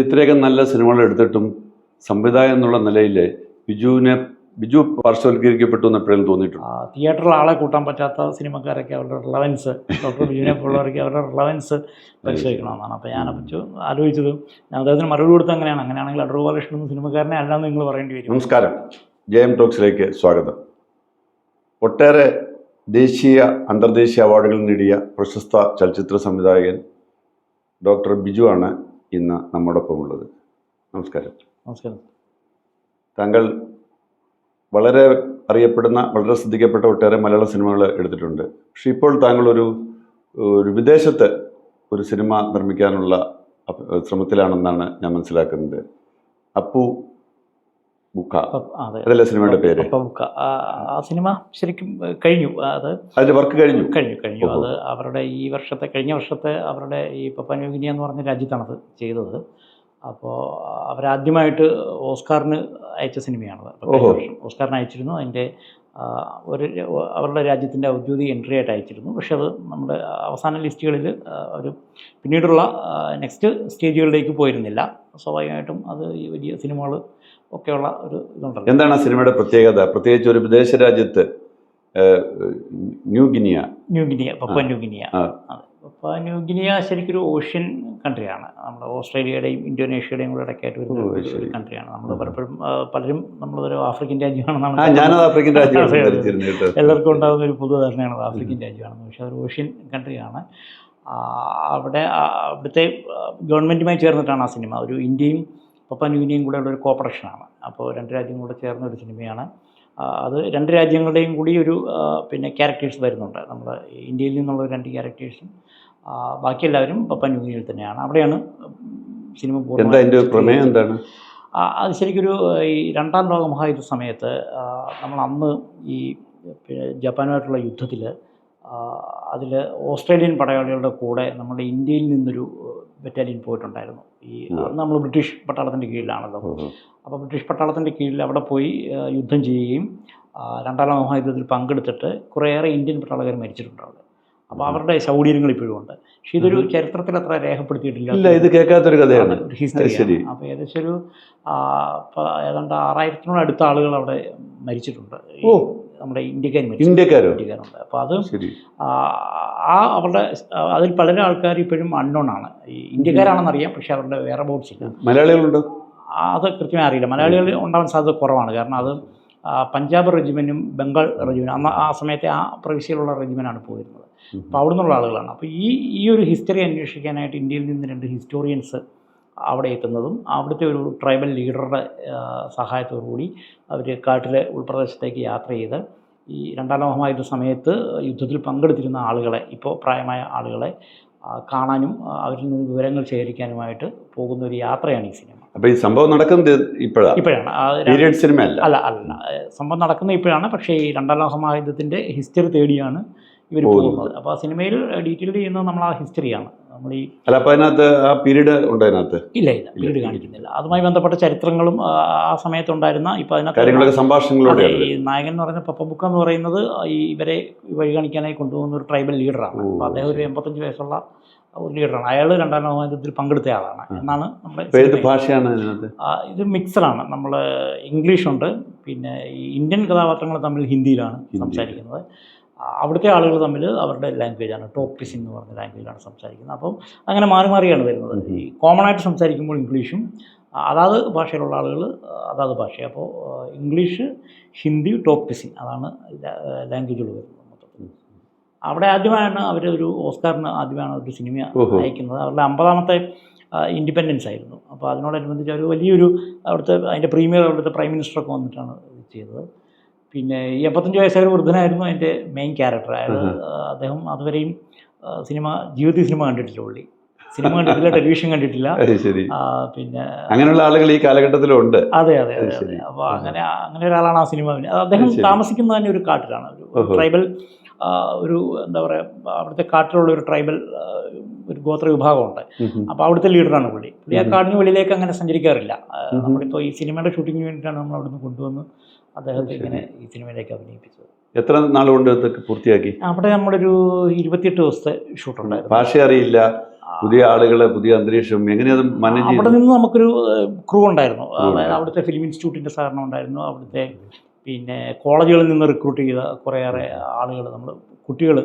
ഇത്രയൊക്കെ നല്ല സിനിമകൾ എടുത്തിട്ടും സംവിധായകൻ എന്നുള്ള നിലയിൽ ബിജു പാർശ്വവൽക്കരിക്കപ്പെട്ടു എന്ന് എപ്പോഴും തോന്നിയിട്ടുണ്ട്. തിയേറ്ററിൽ ആളെ കൂട്ടാൻ പറ്റാത്ത സിനിമക്കാരൊക്കെ അവരുടെ റിലവൻസ്, ഡോക്ടർ ബിജുവിനെ പോലുള്ളവർക്ക് അവരുടെ റിലവൻസ് പരിശോധിക്കണമെന്നാണ്. അപ്പോൾ ഞാനെപ്പറ്റി ആലോചിച്ചത്, ഞാൻ അദ്ദേഹത്തിന് മറുപടി കൊടുത്തത് അങ്ങനെയാണെങ്കിൽ അടൂർ ബാലകൃഷ്ണൻ സിനിമക്കാരനെ അല്ലാന്ന് നിങ്ങൾ പറയേണ്ടി വരും. നമസ്കാരം, ജയം ടോക്സിലേക്ക് സ്വാഗതം. ഒട്ടേറെ ദേശീയ അന്തർദേശീയ അവാർഡുകൾ നേടിയ പ്രശസ്ത ചലച്ചിത്ര സംവിധായകൻ ഡോക്ടർ ബിജു ആണ് ഇന്ന് നമ്മോടൊപ്പം ഉള്ളത്. നമസ്കാരം. നമസ്കാരം. താങ്കൾ വളരെ അറിയപ്പെടുന്ന, വളരെ ശ്രദ്ധിക്കപ്പെട്ട ഒട്ടേറെ മലയാള സിനിമകൾ എടുത്തിട്ടുണ്ട്. പക്ഷെ ഇപ്പോൾ താങ്കൾ ഒരു വിദേശത്ത് ഒരു സിനിമ നിർമ്മിക്കാനുള്ള ശ്രമത്തിലാണെന്നാണ് ഞാൻ മനസ്സിലാക്കുന്നത്. അപ്പു ബുക്ക, അതല്ലേ സിനിമയുടെ പേര്? ആ സിനിമ ശരിക്കും കഴിഞ്ഞു. അതിന്റെ വർക്ക് കഴിഞ്ഞു. അത് അവരുടെ കഴിഞ്ഞ വർഷത്തെ അവരുടെ ഈ പപ്പുവ ന്യൂ ഗിനി എന്ന് പറഞ്ഞ രാജ്യത്താണ് അത് ചെയ്തത്. അപ്പോൾ അവരാദ്യമായിട്ട് ഓസ്കാറിന് അയച്ച സിനിമയാണത്. ഓസ്കാറിന് അയച്ചിരുന്നു. അതിൻ്റെ അവരുടെ രാജ്യത്തിൻ്റെ ഔദ്യോഗിക എൻട്രി ആയിട്ട് അയച്ചിരുന്നു. പക്ഷെ അത് നമ്മുടെ അവസാന ലിസ്റ്റുകളിൽ ഒരു പിന്നീടുള്ള നെക്സ്റ്റ് സ്റ്റേജുകളിലേക്ക് പോയിരുന്നില്ല. സ്വാഭാവികമായിട്ടും അത് ഈ വലിയ സിനിമകൾ ഒക്കെയുള്ള ഒരു ഇതുണ്ടല്ലോ. എന്താണ് ആ സിനിമയുടെ പ്രത്യേകത? പ്രത്യേകിച്ച് ഒരു വിദേശ രാജ്യത്ത്, Papua New Guinea. Papua New Guinea ശരിക്കൊരു ഓഷ്യൻ കൺട്രിയാണ്. നമ്മുടെ ഓസ്ട്രേലിയയുടെയും ഇന്തോനേഷ്യയുടെയും കൂടെ ഇടയ്ക്കായിട്ട് വരുന്ന ഒരു കൺട്രിയാണ്. നമ്മൾ പലരും നമ്മളതൊരു ആഫ്രിക്കൻ രാജ്യമാണെന്നാണ് എല്ലാവർക്കും ഉണ്ടാകുന്ന ഒരു പൊതുധാരണയാണ് അത് ആഫ്രിക്കൻ രാജ്യമാണെന്ന്. പക്ഷേ അതൊരു ഓഷ്യൻ കൺട്രിയാണ്. അവിടുത്തെ ഗവൺമെൻറ്റുമായി ചേർന്നിട്ടാണ് ആ സിനിമ. ഒരു ഇന്ത്യയും പപ്പുവ ന്യൂ ഗിനിയും കൂടെ ഉള്ളൊരു കോപ്പറേഷനാണ്. അപ്പോൾ രണ്ട് രാജ്യങ്ങളും കൂടെ ചേർന്ന ഒരു സിനിമയാണ്. അത് രണ്ട് രാജ്യങ്ങളുടെയും കൂടി ഒരു ക്യാരക്ടേഴ്സ് വരുന്നുണ്ട്. നമ്മുടെ ഇന്ത്യയിൽ നിന്നുള്ള രണ്ട് ക്യാരക്ടേഴ്സും ബാക്കി എല്ലാവരും പപ്പുവ ന്യൂ ഗിനിയിൽ തന്നെയാണ്. അവിടെയാണ് സിനിമ പ്രമേയം എന്താണ്? അത് ശരിക്കൊരു ഈ രണ്ടാം ലോക മഹായുദ്ധ സമയത്ത് നമ്മൾ അന്ന് ഈ ജപ്പാനുമായിട്ടുള്ള യുദ്ധത്തിൽ അതിൽ ഓസ്ട്രേലിയൻ പടയാളികളുടെ കൂടെ നമ്മുടെ ഇന്ത്യയിൽ നിന്നൊരു ബറ്റാലിയൻ പോയിട്ടുണ്ടായിരുന്നു. അന്ന് നമ്മൾ ബ്രിട്ടീഷ് പട്ടാളത്തിൻ്റെ കീഴിലാണല്ലോ. അപ്പോൾ ബ്രിട്ടീഷ് പട്ടാളത്തിൻ്റെ കീഴിൽ അവിടെ പോയി യുദ്ധം ചെയ്യുകയും രണ്ടാം ലോക മഹായുദ്ധത്തിൽ പങ്കെടുത്തിട്ട് കുറേയേറെ ഇന്ത്യൻ പട്ടാളക്കാർ മരിച്ചിട്ടുണ്ട് അവിടെ. അപ്പോൾ അവരുടെ ശൗര്യങ്ങൾ ഇപ്പോഴും ഉണ്ട്. പക്ഷേ ഇതൊരു ചരിത്രത്തിൽ അത്ര രേഖപ്പെടുത്തിയിട്ടില്ല. ഇത് കേൾക്കാത്തൊരു കഥയാണ്, ഒരു ഹിസ്റ്ററി. അപ്പോൾ ഏകദേശം ഒരു ഏതാണ്ട് 6000-നോട് അടുത്ത ആളുകൾ അവിടെ മരിച്ചിട്ടുണ്ട്. നമ്മുടെ ഇന്ത്യക്കാരുണ്ട്. അപ്പോൾ അത് അവരുടെ അതിൽ പല ആൾക്കാർ ഇപ്പോഴും അൺനോൺ ആണ്. ഈ ഇന്ത്യക്കാരാണെന്നറിയാം, പക്ഷേ അവരുടെ വേറെ ബോട്ട്സ് ഇല്ല. മലയാളികളുണ്ടോ? അത് കൃത്യമായി അറിയില്ല. മലയാളികൾ ഉണ്ടാവാൻ സാധ്യത കുറവാണ്. കാരണം അത് പഞ്ചാബ് റെജിമെൻറ്റും ബംഗാൾ റെജിമെൻറ്റും അന്ന് ആ സമയത്തെ ആ പ്രവിശ്യയിലുള്ള റെജിമെൻ്റാണ് പോയിരുന്നത്. അപ്പോൾ അവിടെ നിന്നുള്ള ആളുകളാണ്. അപ്പോൾ ഈ ഒരു ഹിസ്റ്ററി അന്വേഷിക്കാനായിട്ട് ഇന്ത്യയിൽ നിന്ന് 2 ഹിസ്റ്റോറിയൻസ് അവിടെ എത്തുന്നതും അവിടുത്തെ ഒരു ട്രൈബൽ ലീഡറുടെ സഹായത്തോടുകൂടി അവർ കാട്ടിലെ ഉൾപ്രദേശത്തേക്ക് യാത്ര ചെയ്ത് ഈ രണ്ടാം ലോക മഹായുദ്ധ സമയത്ത് യുദ്ധത്തിൽ പങ്കെടുത്തിരുന്ന ആളുകളെ, ഇപ്പോൾ പ്രായമായ ആളുകളെ കാണാനും അവരിൽ നിന്ന് വിവരങ്ങൾ ശേഖരിക്കാനുമായിട്ട് പോകുന്ന ഒരു യാത്രയാണ് ഈ സിനിമ. അപ്പോൾ ഈ സംഭവം നടക്കുന്നത് ഇപ്പോഴാണ്, അല്ല സംഭവം നടക്കുന്നത് ഇപ്പോഴാണ്. പക്ഷേ ഈ രണ്ടാം ലോക മഹായുദ്ധത്തിൻ്റെ ഹിസ്റ്ററി തേടിയാണ് ഇവർ പോകുന്നത്. അപ്പോൾ ആ സിനിമയിൽ ഡീറ്റെയിൽ ചെയ്യുന്നത് നമ്മൾ ആ ഹിസ്റ്ററിയാണ്. നമ്മൾ ഈ പീരീഡ് ഉണ്ട് അതിനകത്ത്? ഇല്ല, പീരീഡ് കാണിക്കുന്നില്ല. അതുമായി ബന്ധപ്പെട്ട ചരിത്രങ്ങളും ആ സമയത്തുണ്ടായിരുന്ന ഇപ്പോൾ അതിനകത്ത് സംഭാഷണങ്ങളോടെ ഈ നായകൻ എന്ന് പറയുന്ന പപ്പ ബുക്ക എന്ന് പറയുന്നത് ഇവരെ വഴി കാണിക്കാനായി കൊണ്ടുപോകുന്ന ഒരു ട്രൈബൽ ലീഡറാണ്. അപ്പോൾ അദ്ദേഹം ഒരു 85 വയസ്സുള്ള ഒരു ലീഡറാണ്. അയാൾ രണ്ടാം ലോക മഹായുദ്ധത്തിൽ പങ്കെടുത്ത ആളാണ് എന്നാണ് നമ്മുടെ ഭാഷയാണ് ഇത് മിക്സഡാണ്. നമ്മൾ ഇംഗ്ലീഷുണ്ട്, പിന്നെ ഈ ഇന്ത്യൻ കഥാപാത്രങ്ങൾ തമ്മിൽ ഹിന്ദിയിലാണ് സംസാരിക്കുന്നത്. അവിടുത്തെ ആളുകൾ തമ്മിൽ അവരുടെ ലാംഗ്വേജാണ്, ടോക്പിസിൻ എന്ന് പറഞ്ഞ ലാംഗ്വേജാണ് സംസാരിക്കുന്നത്. അപ്പം അങ്ങനെ മാറിയാണ് വരുന്നത്. ഈ കോമൺ ആയിട്ട് സംസാരിക്കുമ്പോൾ ഇംഗ്ലീഷും അതാത് ഭാഷയിലുള്ള ആളുകൾ അതാത് ഭാഷ. അപ്പോൾ ഇംഗ്ലീഷ്, ഹിന്ദി, ടോക്പിസിൻ അതാണ് ലാംഗ്വേജുകൾ വരുന്നത് മൊത്തത്തിൽ. അവിടെ ആദ്യമായാണ് അവർ ഓസ്കാറിന് ആദ്യമാണ് ഒരു സിനിമ അയക്കുന്നത്. അവരുടെ 50ാമത്തെ ഇൻഡിപെൻഡൻസ് ആയിരുന്നു. അപ്പോൾ അതിനോടനുബന്ധിച്ച് അവർ വലിയൊരു അതിൻ്റെ പ്രീമിയർ അവിടുത്തെ പ്രൈം മിനിസ്റ്ററൊക്കെ വന്നിട്ടാണ് ചെയ്തത്. പിന്നെ ഈ 85 വയസ്സായ വൃദ്ധനായിരുന്നു അതിൻ്റെ മെയിൻ ക്യാരക്ടർ. അദ്ദേഹം അതുവരെയും ജീവിതത്തിൽ സിനിമ കണ്ടിട്ടില്ല. സിനിമ കണ്ടിട്ടില്ല, ടെലിവിഷൻ കണ്ടിട്ടില്ല. പിന്നെ അങ്ങനെയുള്ള ആളുകൾ ഈ കാലഘട്ടത്തിലുണ്ട്. അതെ. അപ്പോൾ അങ്ങനെ ഒരാളാണ് ആ സിനിമ. അദ്ദേഹം താമസിക്കുന്നത് തന്നെ ഒരു കാട്ടിലാണ്. ഒരു ട്രൈബൽ ഒരു എന്താ പറയുക, അവിടുത്തെ കാട്ടിലുള്ള ഒരു ട്രൈബൽ ഒരു ഗോത്ര വിഭാഗമുണ്ട്. അപ്പോൾ അവിടുത്തെ ലീഡറാണ് പുള്ളി. ആ കാടിന് വെളിയിലേക്ക് അങ്ങനെ സഞ്ചരിക്കാറില്ല. നമ്മളിപ്പോൾ ഈ സിനിമയുടെ ഷൂട്ടിങ്ങിന് വേണ്ടിയിട്ടാണ് നമ്മൾ അവിടുന്ന് കൊണ്ടുവന്ന് അദ്ദേഹത്തെ ഇങ്ങനെ ഈ സിനിമയിലേക്ക് അഭിനയിപ്പിച്ചത്. എത്ര നാൾ കൊണ്ട് പൂർത്തിയാക്കി? അവിടെ നമ്മളൊരു 28 ദിവസത്തെ ഷൂട്ടുണ്ടായിരുന്നു. ഭാഷ അറിയില്ല, പുതിയ ആളുകൾ, പുതിയ അന്തരീക്ഷം എങ്ങനെയത് മാനേജ് ചെയ്തു? അവിടെ നിന്ന് നമുക്കൊരു ക്രൂ ഉണ്ടായിരുന്നു. അതായത് അവിടുത്തെ ഫിലിം ഇൻസ്റ്റിറ്റ്യൂട്ടിൻ്റെ സഹകരണം ഉണ്ടായിരുന്നു. അവിടുത്തെ പിന്നെ കോളേജുകളിൽ നിന്ന് റിക്രൂട്ട് ചെയ്ത കുറേയേറെ ആളുകൾ, കുട്ടികൾ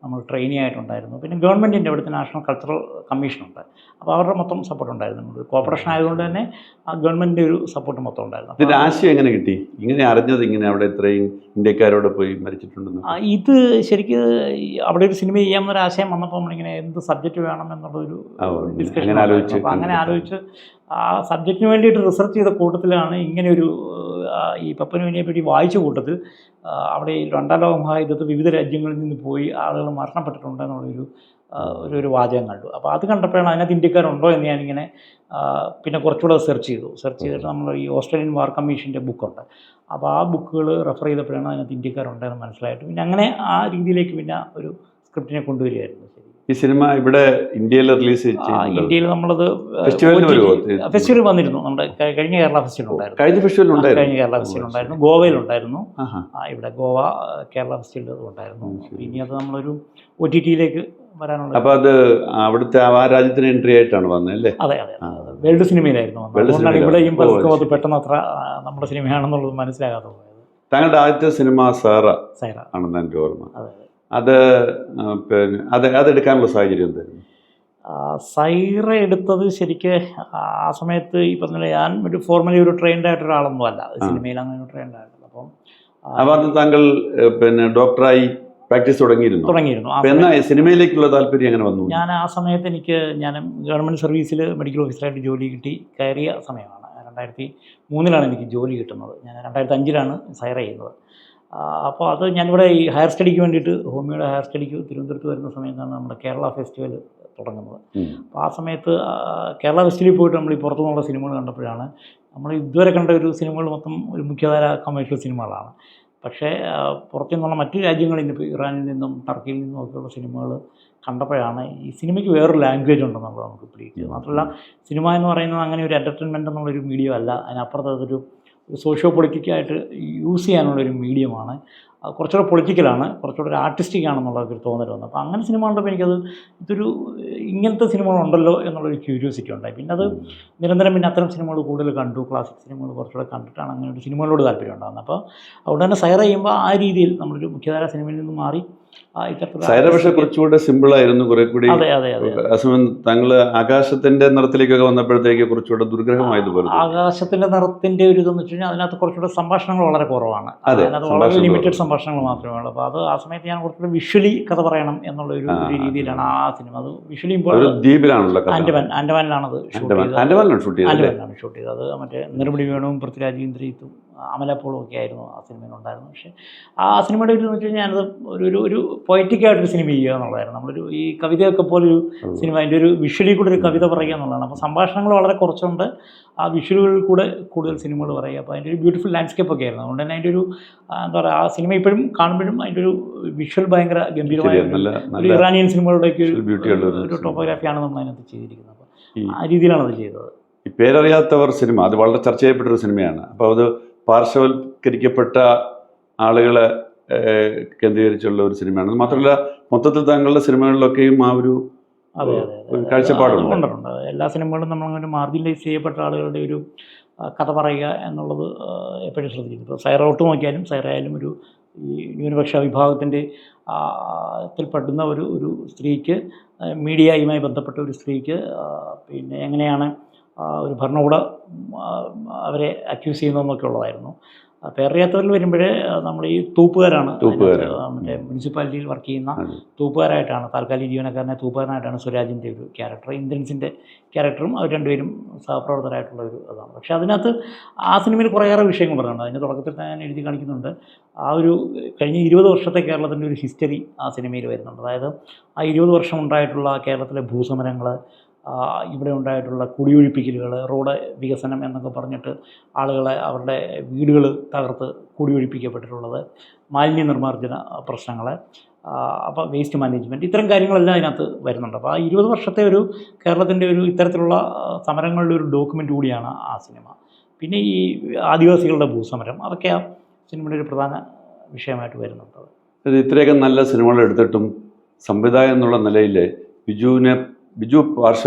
നമ്മൾ ട്രെയിനി ആയിട്ടുണ്ടായിരുന്നു. പിന്നെ ഗവൺമെൻറ്റിൻ്റെ അവിടുത്തെ നാഷണൽ കൾച്ചറൽ കമ്മീഷനുണ്ട്. അപ്പോൾ അവരുടെ മൊത്തം സപ്പോർട്ട് ഉണ്ടായിരുന്നു. കോർപ്പറേഷൻ ആയതുകൊണ്ട് തന്നെ ആ ഗവൺമെൻറ്റിൻ്റെ ഒരു സപ്പോർട്ട് മൊത്തം ഉണ്ടായിരുന്നു. ഇതിൻ്റെ ആശയം എങ്ങനെ കിട്ടി? ഇങ്ങനെ അറിഞ്ഞത് ഇങ്ങനെ അവിടെ ഇത്രയും ഇന്ത്യക്കാരോട് പോയി മരിച്ചിട്ടുണ്ടെന്ന്? ഇത് ശരിക്കും അവിടെ ഒരു സിനിമ ചെയ്യാമെന്നൊരു ആശയം വന്നപ്പോൾ നമ്മളിങ്ങനെ എന്ത് സബ്ജക്റ്റ് വേണം എന്നുള്ളൊരു ഡിസ്കഷൻ ആലോചിച്ച്, അപ്പോൾ അങ്ങനെ ആലോചിച്ച് ആ സബ്ജക്റ്റിന് വേണ്ടിയിട്ട് റിസർച്ച് ചെയ്ത കൂട്ടത്തിലാണ് ഇങ്ങനെയൊരു ഈ പപ്പനുവിനെ പറ്റി വായിച്ച കൂട്ടത്തിൽ അവിടെ ഈ രണ്ടാം ലോക മഹായുദ്ധത്തിൽ വിവിധ രാജ്യങ്ങളിൽ നിന്ന് പോയി ആളുകൾ മരണപ്പെട്ടിട്ടുണ്ട് എന്നുള്ളൊരു വാചകം കണ്ടു. അപ്പോൾ അത് കണ്ടപ്പോഴാണ് അതിനകത്ത് ഇന്ത്യക്കാരുണ്ടോ എന്ന് ഞാനിങ്ങനെ പിന്നെ കുറച്ചുകൂടെ സെർച്ച് ചെയ്തിട്ട് നമ്മൾ ഈ ഓസ്ട്രേലിയൻ വാർ കമ്മീഷൻ്റെ ബുക്കുണ്ട്. അപ്പോൾ ആ ബുക്കുകൾ റെഫർ ചെയ്തപ്പോഴാണ് അതിനകത്ത് ഇന്ത്യക്കാരുണ്ടെന്ന് മനസ്സിലായിട്ട് പിന്നെ അങ്ങനെ ആ രീതിയിലേക്ക് പിന്നെ ഒരു സ്ക്രിപ്റ്റിനെ കൊണ്ടുവരികയായിരുന്നു. ഈ സിനിമ ഇവിടെ ഇന്ത്യയിൽ റിലീസ് ചെയ്തു. ഇന്ത്യയിൽ നമ്മളത് ഫെസ്റ്റിവൽ വന്നിരുന്നു. നമ്മുടെ കഴിഞ്ഞ കേരള ഫെസ്റ്റിവൽ ഉണ്ടായിരുന്നു. കഴിഞ്ഞ കേരള ഫെസ്റ്റിവൽ ഉണ്ടായിരുന്നു. ഗോവയിലുണ്ടായിരുന്നു. ഇവിടെ ഗോവ കേരള ഫെസ്റ്റിവൽ ഉണ്ടായിരുന്നു. ഇനി അത് നമ്മളൊരു OTT-യിലേക്ക് വരാനുള്ള. അപ്പോൾ അത് അവിടുത്തെ ആ രാജ്യത്തിന് എൻട്രി ആയിട്ടാണ് വന്നത്? അതെ. വേൾഡ് സിനിമയിലായിരുന്നു വന്നത്. ഇവിടെയും അത് പെട്ടെന്ന് അത്ര നമ്മുടെ സിനിമയാണെന്നുള്ളത് മനസ്സിലാകാതെ പോയത്. താങ്കളുടെ ആദ്യത്തെ സിനിമ സൈറ ആണെന്ന് എനിക്ക് ഓർമ്മ. അത് പിന്നെ അതെടുക്കാനുള്ള സാഹചര്യം എന്തായിരുന്നു? സൈറ എടുത്തത് ശരിക്ക് ആ സമയത്ത് ഈ പറഞ്ഞ ഞാൻ ഒരു ഫോർമലി ഒരു ട്രെയിൻഡ് ആയിട്ട് ഒരാളൊന്നും അല്ല സിനിമയിൽ, അങ്ങനെ ട്രെയിൻഡ് ആയിട്ടില്ല. അപ്പം അത് താങ്കൾ പിന്നെ ഡോക്ടറായി പ്രാക്ടീസ് തുടങ്ങിയിരുന്നു. സിനിമയിലേക്കുള്ള താല്പര്യം എങ്ങനെ വന്നു? ഞാൻ ആ സമയത്ത് ഞാൻ ഗവൺമെൻറ് സർവീസിൽ മെഡിക്കൽ ഓഫീസറായിട്ട് ജോലി കിട്ടി കയറിയ സമയമാണ്. 2003 എനിക്ക് ജോലി കിട്ടുന്നത്. ഞാൻ 2005 സൈറ ചെയ്യുന്നത്. അപ്പോൾ അത് ഞാനിവിടെ ഈ ഹയർ സ്റ്റഡിക്ക് വേണ്ടിയിട്ട് ഹോമിയോയുടെ ഹയർ സ്റ്റഡിക്ക് തിരുവനന്തപുരത്ത് വരുന്ന സമയത്താണ് നമ്മുടെ കേരള ഫെസ്റ്റിവൽ തുടങ്ങുന്നത്. അപ്പോൾ ആ സമയത്ത് കേരള ഫെസ്റ്റിവലിൽ പോയിട്ട് നമ്മൾ ഈ പുറത്തുനിന്നുള്ള സിനിമകൾ കണ്ടപ്പോഴാണ് നമ്മൾ ഇതുവരെ കണ്ട ഒരു സിനിമകൾ മൊത്തം ഒരു മുഖ്യധാര കമേഴ്ഷ്യൽ സിനിമകളാണ്. പക്ഷേ പുറത്തു നിന്നുള്ള മറ്റു രാജ്യങ്ങളിൽ നിന്ന്, ഇപ്പോൾ ഇറാനിൽ നിന്നും ടർക്കിയിൽ നിന്നും ഒക്കെയുള്ള സിനിമകൾ കണ്ടപ്പോഴാണ് ഈ സിനിമയ്ക്ക് വേറൊരു ലാംഗ്വേജ് ഉണ്ടെന്നുള്ളത് നമുക്ക് പിടിച്ചത്. മാത്രമല്ല സിനിമ എന്ന് പറയുന്നത് അങ്ങനെ ഒരു എൻ്റർടൈൻമെൻറ്റ് എന്നുള്ളൊരു മീഡിയം അല്ല. അതിനപ്പുറത്ത് അതൊരു സോഷ്യോ പൊളിറ്റിക്കായിട്ട് യൂസ് ചെയ്യാനുള്ളൊരു മീഡിയമാണ്. കുറച്ചുകൂടെ പൊളിറ്റിക്കലാണ്, കുറച്ചുകൂടെ ഒരു ആർട്ടിസ്റ്റിക് ആണെന്നുള്ളൊരു തോന്നൽ വന്നു. അപ്പോൾ അങ്ങനെ സിനിമ കണ്ടപ്പോൾ എനിക്കത് ഇങ്ങനത്തെ സിനിമകളുണ്ടല്ലോ എന്നുള്ളൊരു ക്യൂരിയോസിറ്റി ഉണ്ടായി. പിന്നെ അത് നിരന്തരം പിന്നെ അത്തരം സിനിമകൾ കൂടുതൽ കണ്ടു. ക്ലാസിക് സിനിമകൾ കുറച്ചുകൂടെ കണ്ടിട്ടാണ് അങ്ങനെ ഒരു സിനിമകളോട് താല്പര്യം ഉണ്ടാകുന്നത്. അപ്പോൾ അതുകൊണ്ട് തന്നെ സൈറ ചെയ്യുമ്പോൾ ആ രീതിയിൽ നമ്മളൊരു മുഖ്യധാര സിനിമയിൽ നിന്ന് മാറി സൈറ പക്ഷേ കുറച്ചുകൂടെ സിമ്പിളായിരുന്നു, കുറെ കൂടി. താങ്കൾ ആകാശത്തിന്റെ നിറത്തിലേക്കൊക്കെ വന്നപ്പോഴത്തേക്ക് കുറച്ചുകൂടെ ദുർഗ്രഹമായതുപോലെ. ആകാശത്തിന്റെ നിറത്തിന്റെ ഒരു ഇതെന്ന് വെച്ച് കഴിഞ്ഞാൽ അതിനകത്ത് കുറച്ചുകൂടെ സംഭാഷണങ്ങൾ വളരെ കുറവാണ്. അതിനകത്ത് വളരെ ലിമിറ്റഡ് സംഭാഷണങ്ങൾ മാത്രമേ ഉള്ളൂ. അപ്പോൾ അത് ആ സമയത്ത് ഞാൻ കുറച്ചുകൂടെ വിഷ്വലി കഥ പറയണം എന്നുള്ള ഒരു രീതിയിലാണ് ആ സിനിമ. അത് വിഷ്വലി ദ്വീപിലാണല്ലോ, ആൻഡമാനിലാണത് ഷൂട്ട് ചെയ്തത്. അത് മറ്റേ നിർമ്മിടി വേണുവും പൃഥ്വിരാജ് ഇന്ദ്രിയത്തും അമല പോളും ഒക്കെ ആയിരുന്നു ആ സിനിമയിലുണ്ടായിരുന്നു. പക്ഷേ ആ സിനിമയുടെ ഒരു വെച്ച് കഴിഞ്ഞാൽ ഞാനത് ഒരു പൊയറ്റിക്കായിട്ടൊരു സിനിമ ചെയ്യുക എന്നുള്ളതായിരുന്നു. നമ്മളൊരു ഈ കവിതയൊക്കെ പോലൊരു സിനിമ, അതിൻ്റെ ഒരു വിഷ്വലി കൂടെ ഒരു കവിത പറയുക എന്നുള്ളതാണ്. അപ്പോൾ സംഭാഷണങ്ങൾ വളരെ കുറച്ചുകൊണ്ട് ആ വിഷ്വലുകളിൽ കൂടെ കൂടുതൽ സിനിമകൾ പറയുക. അപ്പോൾ അതിൻ്റെ ഒരു ബ്യൂട്ടിഫുൾ ലാൻഡ്സ്കേപ്പ് ഒക്കെ ആയിരുന്നു. അതുകൊണ്ട് തന്നെ അതിൻ്റെ ഒരു എന്താ പറയുക, ആ സിനിമ ഇപ്പോഴും കാണുമ്പോഴും അതിൻ്റെ ഒരു വിഷ്വൽ ഭയങ്കര ഗംഭീരമായ ഒരു ഇറാനിയൻ സിനിമകളുടെയൊക്കെ ഒരു ടോപ്പോഗ്രാഫിയാണ് നമ്മൾ അതിനകത്ത് ചെയ്തിരിക്കുന്നത്. അപ്പോൾ ആ രീതിയിലാണ് അത് ചെയ്തത്. ഈ പേരറിയാത്തവർ സിനിമ അത് വളരെ ചർച്ച ചെയ്യപ്പെട്ടൊരു സിനിമയാണ്. അപ്പോൾ അത് പാർശ്വവൽക്കരിക്കപ്പെട്ട ആളുകളെ കേന്ദ്രീകരിച്ചുള്ള ഒരു സിനിമയാണ്. മാത്രമല്ല മൊത്തത്തിൽ താങ്കളുടെ സിനിമകളിലൊക്കെയും ആ ഒരു കാഴ്ചപ്പാടുണ്ട്. എല്ലാ സിനിമകളും നമ്മളങ്ങനെ മാർജിനലൈസ് ചെയ്യപ്പെട്ട ആളുകളുടെ ഒരു കഥ പറയുക എന്നുള്ളത് എപ്പോഴും ശ്രദ്ധിക്കുന്നു. ഇപ്പോൾ സൈറ ഒട്ട് നോക്കിയാലും സൈറ ആയാലും ഒരു ഈ ന്യൂനപക്ഷ വിഭാഗത്തിൻ്റെ ത്തിൽപ്പെടുന്ന ഒരു സ്ത്രീക്ക്, മീഡിയയുമായി ബന്ധപ്പെട്ട ഒരു സ്ത്രീക്ക് പിന്നെ എങ്ങനെയാണ് ഒരു ഭരണകൂടം അവരെ അക്യൂസ് ചെയ്യുന്നതെന്നൊക്കെ ഉള്ളതായിരുന്നു. പേരറിയാത്തവരിൽ വരുമ്പോഴേ നമ്മൾ ഈ തൂപ്പുകാരാണ്, മറ്റേ മുനിസിപ്പാലിറ്റിയിൽ വർക്ക് ചെയ്യുന്ന തൂപ്പുകാരായിട്ടാണ്, താൽക്കാലിക ജീവനക്കാരനെ തൂപ്പുകാരനായിട്ടാണ് സുരാജിൻ്റെ ഒരു ക്യാരക്ടർ, ഇന്ദ്രൻസിൻ്റെ ക്യാരക്ടറും അവർ രണ്ടുപേരും സഹപ്രവർത്തകരായിട്ടുള്ള ഒരു അതാണ്. പക്ഷേ അതിനകത്ത് ആ സിനിമയിൽ കുറേയേറെ വിഷയങ്ങൾ പറയുന്നുണ്ട്. അതിൻ്റെ തുടക്കത്തിൽ ഞാൻ എഴുതി കാണിക്കുന്നുണ്ട്. ആ ഒരു കഴിഞ്ഞ 20 വർഷത്തെ കേരളത്തിൻ്റെ ഒരു ഹിസ്റ്ററി ആ സിനിമയിൽ വരുന്നുണ്ട്. അതായത് ആ 20 വർഷം ഉണ്ടായിട്ടുള്ള കേരളത്തിലെ ഭൂസമരങ്ങൾ, ഇവിടെ ഉണ്ടായിട്ടുള്ള കുടിയൊഴിപ്പിക്കലുകൾ, റോഡ് വികസനം എന്നൊക്കെ പറഞ്ഞിട്ട് ആളുകളെ അവരുടെ വീടുകൾ തകർത്ത് കുടിയൊഴിപ്പിക്കപ്പെട്ടിട്ടുള്ളത്, മാലിന്യ നിർമ്മാർജ്ജന പ്രശ്നങ്ങൾ, അപ്പോൾ വേസ്റ്റ് മാനേജ്മെൻറ്റ്, ഇത്തരം കാര്യങ്ങളെല്ലാം അതിനകത്ത് വരുന്നുണ്ട്. അപ്പോൾ ആ 20 വർഷത്തെ ഒരു കേരളത്തിൻ്റെ ഒരു ഇത്തരത്തിലുള്ള സമരങ്ങളുടെ ഒരു ഡോക്യുമെൻ്റ് കൂടിയാണ് ആ സിനിമ. പിന്നെ ഈ ആദിവാസികളുടെ ഭൂസമരം, അതൊക്കെ ആ സിനിമയുടെ ഒരു പ്രധാന വിഷയമായിട്ട് വരുന്നുണ്ട്. ഇത്രയൊക്കെ നല്ല സിനിമകൾ എടുത്തിട്ടും സംവിധായകൻ എന്നുള്ള നിലയിൽ ബിജുവിനെ ബിജു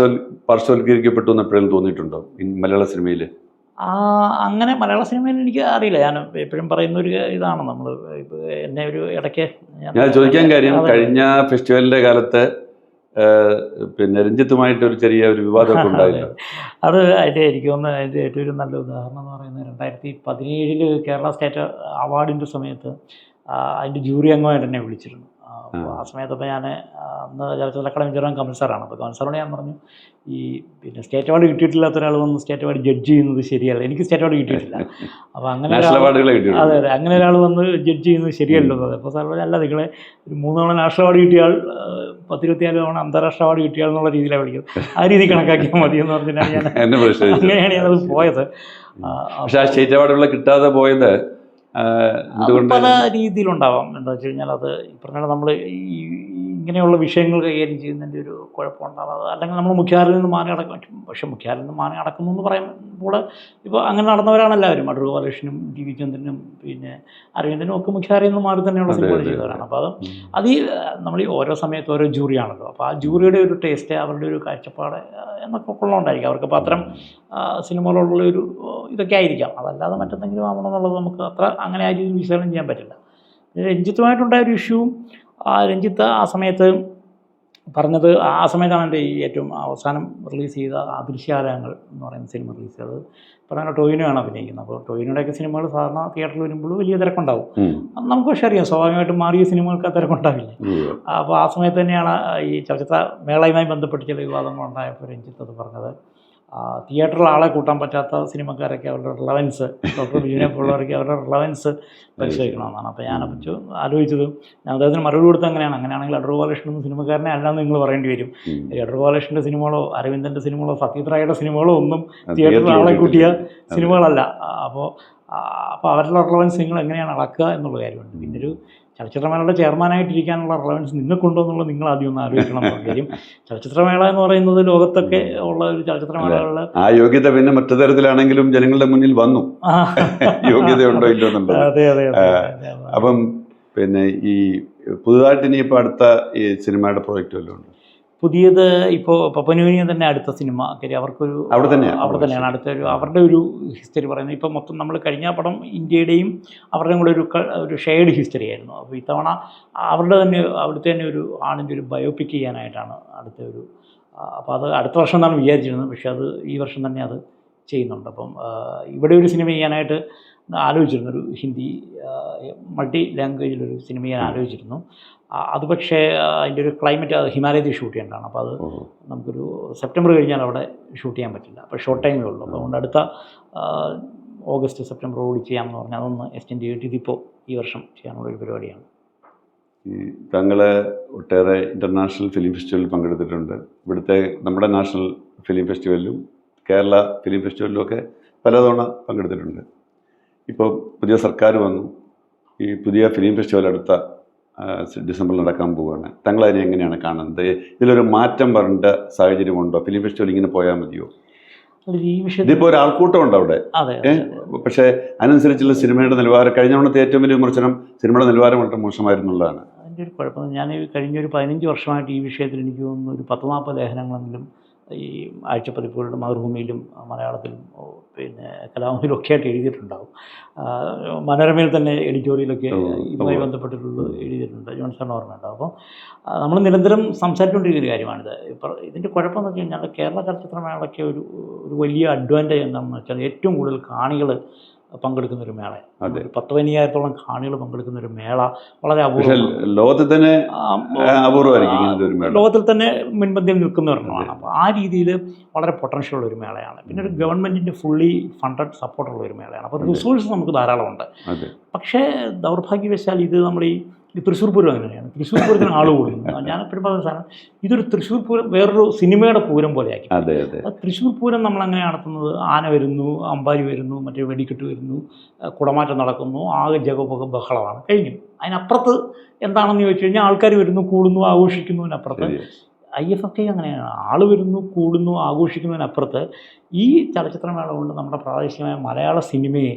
പാർശ്വവൽക്കരിക്കപ്പെട്ടു എന്ന് എപ്പോഴും തോന്നിയിട്ടുണ്ടോ മലയാള സിനിമയിൽ? അങ്ങനെ മലയാള സിനിമയിൽ എനിക്ക് അറിയില്ല. ഞാൻ എപ്പോഴും പറയുന്ന ഒരു ഇതാണ്, നമ്മൾ എന്നെ ഒരു ഇടയ്ക്ക് ഞാൻ ചോദിക്കാൻ കാര്യം, കഴിഞ്ഞ ഫെസ്റ്റിവലിന്റെ കാലത്ത് പിന്നെ രഞ്ജിത്തുമായിട്ട് ഒരു ചെറിയ ഒരു വിവാദമൊക്കെ ഉണ്ടായില്ല? അത് അതിൻ്റെ എനിക്ക് തോന്നുന്നു അതിൻ്റെ ഏറ്റവും ഒരു നല്ല ഉദാഹരണം എന്ന് പറയുന്നത് 2017 കേരള സ്റ്റേറ്റ് അവാർഡിൻ്റെ സമയത്ത് അതിൻ്റെ ജൂറി അംഗമായിട്ട് എന്നെ വിളിച്ചിരുന്നു. അപ്പോൾ ആ സമയത്തപ്പോൾ ഞാൻ അന്ന് ചലച്ചിത്ര അക്കാദമി ചെയർമാൻ കമൽ സാറാണ്. അപ്പോൾ കമൽ സാറോട് ഞാൻ പറഞ്ഞു, ഈ പിന്നെ സ്റ്റേറ്റ് അവാർഡ് കിട്ടിയിട്ടില്ലാത്ത ഒരാൾ വന്ന് സ്റ്റേറ്റ് അവാർഡ് ജഡ്ജ് ചെയ്യുന്നത് ശരിയല്ല, എനിക്ക് സ്റ്റേറ്റ് അവാർഡ് കിട്ടിയിട്ടില്ല. അപ്പോൾ അങ്ങനെ അതെ അങ്ങനെ ഒരാൾ വന്ന് ജഡ്ജ് ചെയ്യുന്നത് ശരിയല്ലോ. അപ്പോൾ സാർ പറഞ്ഞു, അല്ല നിങ്ങളെ ഒരു 3 തവണ നാഷണൽ അവാർഡ് കിട്ടിയാൽ 10-24 തവണ അന്താരാഷ്ട്ര അവാർഡ് കിട്ടിയാൽ എന്നുള്ള രീതിയിലാണ് വിളിക്കുന്നത്. ആ രീതി കണക്കാക്കിയാൽ മതി എന്ന് പറഞ്ഞിട്ടാണ് ഞാൻ അങ്ങനെയാണ് ഞാനത് പോയത്. പക്ഷേ ആ സ്റ്റേറ്റ് അവാർഡുകൾ കിട്ടാതെ പോയത് പല രീതിയിലുണ്ടാവാം. എന്താ വെച്ച് കഴിഞ്ഞാൽ അത് ഈ പറഞ്ഞാൽ നമ്മൾ ഈ ഇങ്ങനെയുള്ള വിഷയങ്ങൾ കൈകാര്യം ചെയ്യുന്നതിൻ്റെ ഒരു കുഴപ്പമുണ്ടാവാം. അല്ലെങ്കിൽ നമ്മൾ മുഖ്യധാരയിൽ നിന്ന് മാറി നടക്കും. പക്ഷേ മുഖ്യധാരയിൽ നിന്ന് മാറി നടക്കുന്നു എന്ന് പറയുമ്പോൾ ഇപ്പോൾ അങ്ങനെ നടന്നവരാണ് എല്ലാവരും. അടൂർ ബാലകൃഷ്ണനും ടി വി ചന്ദ്രനും പിന്നെ അരവിന്ദനും ഒക്കെ മുഖ്യധാരയിൽ നിന്ന് മാറി തന്നെയുള്ള സിനിമകൾ ചെയ്തവരാണ്. അപ്പോൾ അത് ഈ നമ്മൾ ഈ ഓരോ സമയത്ത് ഓരോ ജൂറിയാണല്ലോ. അപ്പോൾ ആ ജൂറിയുടെ ഒരു ടേസ്റ്റ്, അവരുടെ ഒരു കാഴ്ചപ്പാട് എന്നൊക്കെ ഉള്ളതുകൊണ്ടായിരിക്കും അവർക്കിപ്പോൾ അത്തരം സിനിമകളുള്ള ഒരു ഇതൊക്കെ ആയിരിക്കാം. അതല്ലാതെ മറ്റെന്തെങ്കിലും ആവണമെന്നുള്ളത് നമുക്ക് അത്ര അങ്ങനെ ആ രീതിയിൽ വിശകലനം ചെയ്യാൻ പറ്റില്ല. രഞ്ജിത്തുമായിട്ടുണ്ടായൊരു ഇഷ്യൂവും രഞ്ജിത്ത് ആ സമയത്ത് പറഞ്ഞത്, ആ സമയത്താണ് എൻ്റെ ഈ ഏറ്റവും അവസാനം റിലീസ് ചെയ്ത അദൃശ്യാലയങ്ങൾ എന്ന് പറയുന്ന സിനിമ റിലീസ് ചെയ്തത്. പറഞ്ഞാൽ ടോവിനോയാണ് അഭിനയിക്കുന്നത്. അപ്പോൾ ടോവിനോയുടെയൊക്കെ സിനിമകൾ സാധാരണ തിയേറ്ററിൽ വരുമ്പോൾ വലിയ തിരക്കുണ്ടാവും. നമുക്ക് പക്ഷേ അറിയാം, സ്വാഭാവികമായിട്ടും മാറിയ സിനിമകൾക്ക് ആ തിരക്കുണ്ടാവില്ല. അപ്പോൾ ആ സമയത്ത് തന്നെയാണ് ഈ ചലച്ചിത്ര മേളയുമായി ബന്ധപ്പെട്ട് ചില വിവാദങ്ങളുണ്ടായപ്പോൾ രഞ്ജിത്ത് അത് പറഞ്ഞത്, തിയേറ്ററിൽ ആളെ കൂട്ടാൻ പറ്റാത്ത സിനിമക്കാരൊക്കെ അവരുടെ റിലവൻസ്, ഡോക്ടർ ബിജുവിനെ പോലുള്ളവരൊക്കെ അവരുടെ റിലവൻസ് പരിശോധിക്കണമെന്നാണ്. അപ്പോൾ ഞാനപ്പോൾ ആലോചിച്ചത്, ഞാൻ അദ്ദേഹത്തിന് മറുപടി കൊടുത്ത് അങ്ങനെയാണെങ്കിൽ അടൂർ ബാലകൃഷ്ണൻ എന്ന സിനിമക്കാരനെ അല്ലാന്ന് നിങ്ങൾ പറയേണ്ടി വരും. അടൂർ ബാലകൃഷ്ണൻ്റെ സിനിമകളോ അരവിന്ദൻ്റെ സിനിമകളോ സത്യജിത് റായിയുടെ സിനിമകളോ ഒന്നും തിയേറ്ററിൽ ആളെ കൂട്ടിയ സിനിമകളല്ല. അപ്പോൾ അവരുടെ റിലവൻസ് നിങ്ങൾ എങ്ങനെയാണ് അളക്കുക എന്നുള്ള കാര്യമുണ്ട്. പിന്നൊരു ചലച്ചിത്രമേളയുടെ ചെയർമാനായിട്ടിരിക്കാനുള്ള റിലവൻസ് നിങ്ങൾക്കുണ്ടോ എന്നുള്ളത് നിങ്ങൾ ആദ്യം ഒന്ന് ആലോചിക്കണം. കാര്യം ചലച്ചിത്രമേള എന്ന് പറയുന്നത് ലോകത്തൊക്കെ ഉള്ള ഒരു ചലച്ചിത്രമേളകളിൽ ആ യോഗ്യത പിന്നെ മറ്റു തരത്തിലാണെങ്കിലും ജനങ്ങളുടെ മുന്നിൽ വന്നു, യോഗ്യതയുണ്ടോ ഇല്ലോ എന്നുള്ളത്. അതെ അതെ. അപ്പം പിന്നെ ഈ പുതുതായിട്ട് ഇനിയിപ്പോൾ അടുത്ത ഈ സിനിമയുടെ പ്രോജക്റ്റ് വല്ലതും ഉണ്ട്? പുതിയത് ഇപ്പോൾ പപ്പനൂനിയൻ തന്നെ അടുത്ത സിനിമ. കാര്യം അവർക്കൊരു അവിടെ തന്നെയാണ് അടുത്തൊരു അവരുടെ ഒരു ഹിസ്റ്ററി പറയുന്നത്. ഇപ്പോൾ മൊത്തം നമ്മൾ കഴിഞ്ഞ പടം ഇന്ത്യയുടെയും അവരുടെയും കൂടെ ഒരു ഷെയർഡ് ഹിസ്റ്ററി ആയിരുന്നു. അപ്പോൾ ഇത്തവണ അവിടുത്തെ തന്നെ ഒരു ആണിൻ്റെ ഒരു ബയോപിക് ചെയ്യാനായിട്ടാണ് അടുത്ത ഒരു. അപ്പോൾ അത് അടുത്ത വർഷം എന്നാണ് വിചാരിച്ചിരുന്നത്. പക്ഷേ അത് ഈ വർഷം തന്നെ അത് ചെയ്യുന്നുണ്ട്. അപ്പം ഇവിടെ ഒരു സിനിമ ചെയ്യാനായിട്ട് ആലോചിച്ചിരുന്നു, ഒരു ഹിന്ദി മൾട്ടി ലാംഗ്വേജിലൊരു സിനിമ ചെയ്യാൻ ആലോചിച്ചിരുന്നു. അത് പക്ഷേ അതിൻ്റെ ഒരു ക്ലൈമറ്റ് ഹിമാലയത്തിൽ ഷൂട്ട് ചെയ്യേണ്ടതാണ്. അപ്പോൾ അത് നമുക്കൊരു സെപ്റ്റംബർ കഴിഞ്ഞാൽ അവിടെ ഷൂട്ട് ചെയ്യാൻ പറ്റില്ല. അപ്പോൾ ഷോർട്ട് ടൈമേ ഉള്ളൂ. അപ്പോൾ അതുകൊണ്ട് അടുത്ത ഓഗസ്റ്റ് സെപ്റ്റംബർ ഓടി ചെയ്യാമെന്ന് പറഞ്ഞാൽ അതൊന്ന് എക്സ്റ്റെൻഡ് ചെയ്തിട്ട് ഇതിപ്പോൾ ഈ വർഷം ചെയ്യാനുള്ളൊരു പരിപാടിയാണ്. താങ്കൾ ഒട്ടേറെ ഇൻ്റർനാഷണൽ ഫിലിം ഫെസ്റ്റിവലിൽ പങ്കെടുത്തിട്ടുണ്ട്. ഇവിടുത്തെ നമ്മുടെ നാഷണൽ ഫിലിം ഫെസ്റ്റിവലിലും കേരള ഫിലിം ഫെസ്റ്റിവലിലും ഒക്കെ പലതവണ പങ്കെടുത്തിട്ടുണ്ട്. ഇപ്പോൾ പുതിയ സർക്കാർ വന്നു, ഈ പുതിയ ഫിലിം ഫെസ്റ്റിവൽ അടുത്ത ഡിസംബറിൽ നടക്കാൻ പോവുകയാണ്. താങ്കൾ അതിനെ എങ്ങനെയാണ് കാണുന്നത്? ഇതിലൊരു മാറ്റം വരേണ്ട സാഹചര്യമുണ്ടോ? ഫിലിം ഫെസ്റ്റിവൽ ഇങ്ങനെ പോയാൽ മതിയോ? ഇതിപ്പോൾ ഒരു ആൾക്കൂട്ടം ഉണ്ട് അവിടെ, പക്ഷേ അതിനനുസരിച്ചുള്ള സിനിമയുടെ നിലവാരം, കഴിഞ്ഞ തവണത്തെ ഏറ്റവും വലിയ വിമർശനം സിനിമയുടെ നിലവാരം വളരെ മോശമായിരുന്നുള്ളതാണ്. അതിൻ്റെ ഒരു കുഴപ്പം, ഞാൻ കഴിഞ്ഞൊരു 15 വർഷമായിട്ട് ഈ വിഷയത്തിൽ എനിക്ക് തോന്നുന്നു ഒരു 10-40 ലേഖനങ്ങളെങ്കിലും ഈ ആഴ്ചപ്പതിപ്പുകളുടെ മാതൃഭൂമിയിലും മലയാളത്തിലും പിന്നെ കലാഭവനിലും ഒക്കെ ആയിട്ട് എഴുതിയിട്ടുണ്ടാകും. മനോരമയിൽ തന്നെ എഡിറ്റോറിയലൊക്കെ ഇതുമായി ബന്ധപ്പെട്ടിട്ടുള്ള എഴുതിയിട്ടുണ്ട്. ജോൺസൺ ഓർമ്മയുണ്ടാവും. അപ്പോൾ നമ്മൾ നിരന്തരം സംസാരിച്ചുകൊണ്ടിരിക്കുന്ന കാര്യമാണിത്. ഇപ്പോൾ ഇതിൻ്റെ കുഴപ്പമെന്ന് വെച്ച് കഴിഞ്ഞാൽ കേരള ചലച്ചിത്രമേളയ്ക്ക് ഒരു വലിയ അഡ്വാൻറ്റേജ് എന്താണെന്ന് വെച്ചാൽ ഏറ്റവും കൂടുതൽ കാണികൾ പങ്കെടുക്കുന്നൊരു മേള, 10-15,000-ഓളം കാണികൾ പങ്കെടുക്കുന്നൊരു മേള വളരെ അപൂർവം. ലോകത്തിൽ തന്നെ അപൂർവമായിരിക്കും, ലോകത്തിൽ തന്നെ മുൻപന്തിയിൽ നിൽക്കുന്ന ഒരെണ്ണമാണ്. അപ്പോൾ ആ രീതിയിൽ വളരെ പൊട്ടൻഷ്യൽ ഉള്ള ഒരു മേളയാണ്. പിന്നെ ഒരു ഗവൺമെൻറ്റിൻ്റെ ഫുള്ളി ഫണ്ടഡ് സപ്പോർട്ടുള്ള ഒരു മേളയാണ്. അപ്പോൾ റിസോഴ്സ് നമുക്ക് ധാരാളമുണ്ട്. പക്ഷേ ദൗർഭാഗ്യവശാൽ ഇത് നമ്മൾ ഈ തൃശ്ശൂർ പൂരം അങ്ങനെയാണ്. തൃശ്ശൂർ പൂരത്തിന് ആൾ കൂടുന്നു. ഞാൻ എപ്പോഴും പറഞ്ഞ സാധനം, ഇതൊരു തൃശ്ശൂർ പൂരം വേറൊരു സിനിമയുടെ പൂരം പോലെ ആക്കി. തൃശ്ശൂർ പൂരം നമ്മളങ്ങനെ നടത്തുന്നത്, ആന വരുന്നു, അമ്പാരി വരുന്നു, മറ്റേ വെടിക്കെട്ട് വരുന്നു, കുടമാറ്റം നടക്കുന്നു, ആകെ ജഗപൊക ബഹളമാണ്, കഴിഞ്ഞു. അതിനപ്പുറത്ത് എന്താണെന്ന് ചോദിച്ചു കഴിഞ്ഞാൽ ആൾക്കാർ വരുന്നു, കൂടുന്നു, ആഘോഷിക്കുന്നതിനപ്പുറത്ത് IFFK അങ്ങനെയാണ്. ആൾ വരുന്നു, കൂടുന്നു, ആഘോഷിക്കുന്നതിനപ്പുറത്ത് ഈ ചലച്ചിത്രമേള കൊണ്ട് നമ്മുടെ പ്രാദേശികമായ മലയാള സിനിമയെ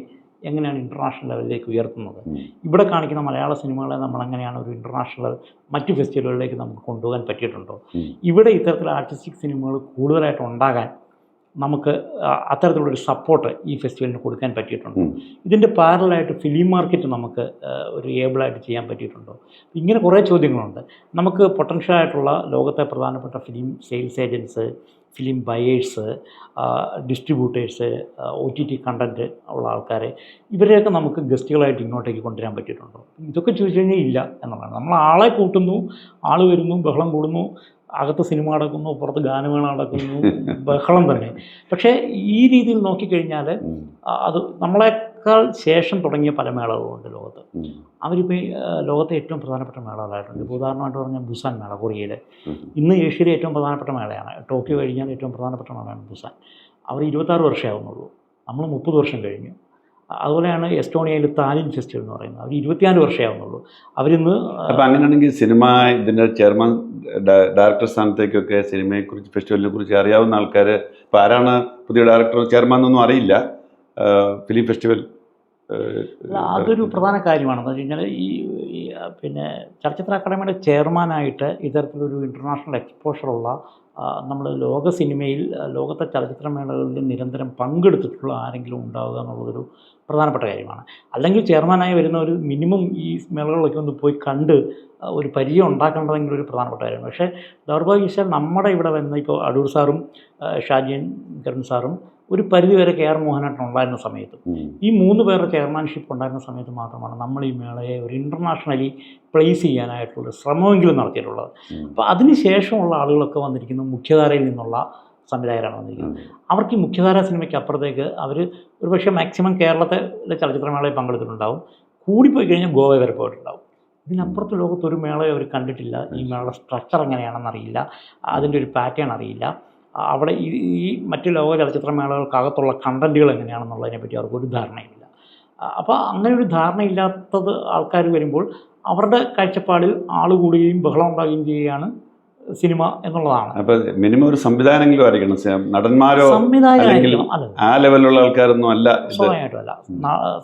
എങ്ങനെയാണ് ഇൻ്റർനാഷണൽ ലെവലിലേക്ക് ഉയർത്തുന്നത്, ഇവിടെ കാണിക്കുന്ന മലയാള സിനിമകളെ നമ്മൾ എങ്ങനെയാണ് ഒരു ഇൻ്റർനാഷണൽ മറ്റ് ഫെസ്റ്റിവലുകളിലേക്ക് നമുക്ക് കൊണ്ടുപോകാൻ പറ്റിയിട്ടുണ്ടോ, ഇവിടെ ഇത്തരത്തിൽ ആർട്ടിസ്റ്റിക് സിനിമകൾ കൂടുതലായിട്ട് ഉണ്ടാകാൻ നമുക്ക് അത്തരത്തിലുള്ളൊരു സപ്പോർട്ട് ഈ ഫെസ്റ്റിവലിന് കൊടുക്കാൻ പറ്റിയിട്ടുണ്ട്. ഇതിൻ്റെ പാരലായിട്ട് ഫിലിം മാർക്കറ്റ് നമുക്ക് ഒരു ഏബിളായിട്ട് ചെയ്യാൻ പറ്റിയിട്ടുണ്ടോ, ഇങ്ങനെ കുറേ ചോദ്യങ്ങളുണ്ട്. നമുക്ക് പൊട്ടൻഷ്യലായിട്ടുള്ള ലോകത്തെ പ്രധാനപ്പെട്ട film sales agents, film buyers, distributors, OTT content ഉള്ള ആൾക്കാരെ, ഇവരെയൊക്കെ നമുക്ക് ഗസ്റ്റുകളായിട്ട് ഇങ്ങോട്ടേക്ക് കൊണ്ടുവരാൻ പറ്റിയിട്ടുണ്ടോ? ഇതൊക്കെ ചോദിച്ചു കഴിഞ്ഞാൽ ഇല്ല എന്നുള്ളതാണ്. നമ്മൾ ആളെ കൂട്ടുന്നു, ആൾ വരുന്നു, ബഹളം കൂടുന്നു, അകത്ത് സിനിമ നടക്കുന്നു, പുറത്ത് ഗാനമേള നടക്കുന്നു, ബഹളം തന്നെ. പക്ഷേ ഈ രീതിയിൽ നോക്കിക്കഴിഞ്ഞാൽ അത് നമ്മളെക്കാൾ ശേഷം തുടങ്ങിയ പല മേളകളുമുണ്ട് ലോകത്ത്. അവരിപ്പോൾ ലോകത്തെ ഏറ്റവും പ്രധാനപ്പെട്ട മേളകളായിട്ടുണ്ട്. ഇപ്പോൾ ഉദാഹരണമായിട്ട് പറഞ്ഞാൽ ബുസാൻ മേള കൊറിയയിൽ, ഇന്ന് ഏഷ്യയിലെ ഏറ്റവും പ്രധാനപ്പെട്ട മേളയാണ്. ടോക്കിയോ കഴിഞ്ഞാൽ ഏറ്റവും പ്രധാനപ്പെട്ട മേളയാണ് ബുസാൻ. അവർ 26 വർഷമേ ആവുന്നുള്ളൂ, നമ്മൾ 30 വർഷം കഴിഞ്ഞു. അതുപോലെയാണ് എസ്റ്റോണിയയിൽ താലിൻ ഫെസ്റ്റിവൽ എന്ന് പറയുന്നത്, അവർ 24 വർഷമേ ആവുന്നുള്ളൂ. അവരിന്ന് അപ്പോൾ അങ്ങനെയാണെങ്കിൽ സിനിമ ഇതിൻ്റെ ചെയർമാൻ ഡയറക്ടർ സ്ഥാനത്തേക്കൊക്കെ സിനിമയെക്കുറിച്ച് ഫെസ്റ്റിവലിനെ കുറിച്ച് അറിയാവുന്ന ആൾക്കാർ ഇപ്പോൾ ആരാണ് പുതിയ ഡയറക്ടർ ചെയർമാൻ എന്നൊന്നും അറിയില്ല ഫിലിം ഫെസ്റ്റിവൽ. അതൊരു പ്രധാന കാര്യമാണ്. എന്ന് വെച്ച് കഴിഞ്ഞാൽ പിന്നെ ചലച്ചിത്ര അക്കാദമിയുടെ ചെയർമാനായിട്ട് ഇത്തരത്തിലൊരു ഇൻ്റർനാഷണൽ എക്സ്പോഷറുള്ള നമ്മൾ ലോക സിനിമയിൽ ലോകത്തെ ചലച്ചിത്ര മേളകളിൽ നിരന്തരം പങ്കെടുത്തിട്ടുള്ള ആരെങ്കിലും ഉണ്ടാവുക എന്നുള്ളതൊരു പ്രധാനപ്പെട്ട കാര്യമാണ്. അല്ലെങ്കിൽ ചെയർമാനായി വരുന്നവർ മിനിമം ഈ മേളകളിലൊക്കെ ഒന്ന് പോയി കണ്ട് ഒരു പരിചയം ഉണ്ടാക്കേണ്ടതെങ്കിൽ ഒരു പ്രധാനപ്പെട്ട കാര്യമാണ്. പക്ഷേ ദൗർഭാഗ്യവശാൽ നമ്മുടെ ഇവിടെ വന്ന ഇപ്പോൾ അടൂർ സാറും ഷാജിയൻ കരൺ സാറും ഒരു പരിധിവരെ KR മോഹനേട്ടൻ ഉണ്ടായിരുന്ന സമയത്ത്, ഈ 3 പേരുടെ ചെയർമാൻഷിപ്പ് ഉണ്ടായിരുന്ന സമയത്ത് മാത്രമാണ് നമ്മൾ ഈ മേളയെ ഒരു ഇൻ്റർനാഷണലി പ്ലേസ് ചെയ്യാനായിട്ടുള്ള ശ്രമമെങ്കിലും നടത്തിയിട്ടുള്ളത്. അപ്പോൾ അതിന് ശേഷമുള്ള ആളുകളൊക്കെ വന്നിരിക്കുന്നത് മുഖ്യധാരയിൽ നിന്നുള്ള സംവിധായകരാണ് വന്നിരിക്കുന്നത്. അവർക്ക് ഈ മുഖ്യധാര സിനിമയ്ക്ക് അപ്പുറത്തേക്ക് അവർ ഒരുപക്ഷെ മാക്സിമം കേരളത്തിലെ ചലച്ചിത്രമേളയിൽ പങ്കെടുത്തിട്ടുണ്ടാവും, കൂടിപ്പോയി കഴിഞ്ഞാൽ ഗോവ വരെ പോയിട്ടുണ്ടാവും. ഇതിനപ്പുറത്ത് ലോകത്തൊരു മേളയെ അവർ കണ്ടിട്ടില്ല. ഈ മേളയുടെ സ്ട്രക്ചർ എങ്ങനെയാണെന്നറിയില്ല, അതിൻ്റെ ഒരു പാറ്റേൺ അറിയില്ല, അവിടെ ഈ മറ്റ് ലോക ചലച്ചിത്രമേളകൾക്കകത്തുള്ള കണ്ടൻറ്റുകൾ എങ്ങനെയാണെന്നുള്ളതിനെപ്പറ്റി അവർക്കൊരു ധാരണയില്ല. അപ്പോൾ അങ്ങനെ ഒരു ധാരണയില്ലാത്തത് ആൾക്കാർ വരുമ്പോൾ അവരുടെ കാഴ്ചപ്പാടിൽ ആൾ കൂടുകയും ബഹളം ഉണ്ടാകുകയും ചെയ്യുകയാണ് സിനിമ എന്നുള്ളതാണ്. അപ്പോൾ മിനിമം ഒരു സംവിധായകനെങ്കിലും ആയിരിക്കണം, നടന്മാരോ സംവിധായകനായിരിക്കണം. അല്ല, ആ ലെവലിലുള്ള ആൾക്കാരൊന്നും അല്ല, സ്വാഭാവികമായിട്ടും അല്ല,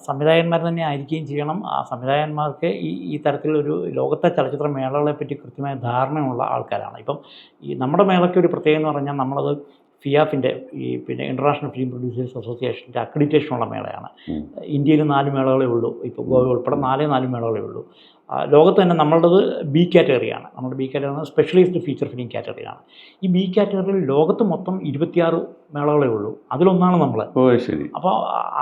സംവിധായകന്മാർ തന്നെ ആയിരിക്കുകയും ചെയ്യണം. ആ സംവിധായകന്മാർക്ക് ഈ തരത്തിലൊരു ലോകത്തെ ചലച്ചിത്ര മേളകളെ പറ്റി കൃത്യമായ ധാരണയുള്ള ആൾക്കാരാണ്. ഇപ്പം ഈ നമ്മുടെ മേളയ്ക്ക് ഒരു പ്രത്യേകത എന്ന് പറഞ്ഞാൽ നമ്മളത് ഫിയാഫിൻ്റെ പിന്നെ ഇൻ്റർനാഷണൽ ഫിലിം പ്രൊഡ്യൂസേഴ്സ് അസോസിയേഷൻ്റെ അക്രഡിറ്റേഷനുള്ള മേളയാണ്. ഇന്ത്യയിൽ 4 മേളകളേ ഉള്ളൂ, ഇപ്പോൾ ഗോവ ഉൾപ്പെടെ 4 മേളകളേ ഉള്ളൂ. ലോകത്ത് തന്നെ നമ്മളുടേത് B കാറ്റഗറിയാണ്. നമ്മുടെ B category specialised feature film കാറ്റഗറിയാണ്. ഈ B കാറ്റഗറിയിൽ ലോകത്ത് മൊത്തം 26 മേളകളേ ഉള്ളൂ, അതിലൊന്നാണ് നമ്മൾ. ശരി. അപ്പോൾ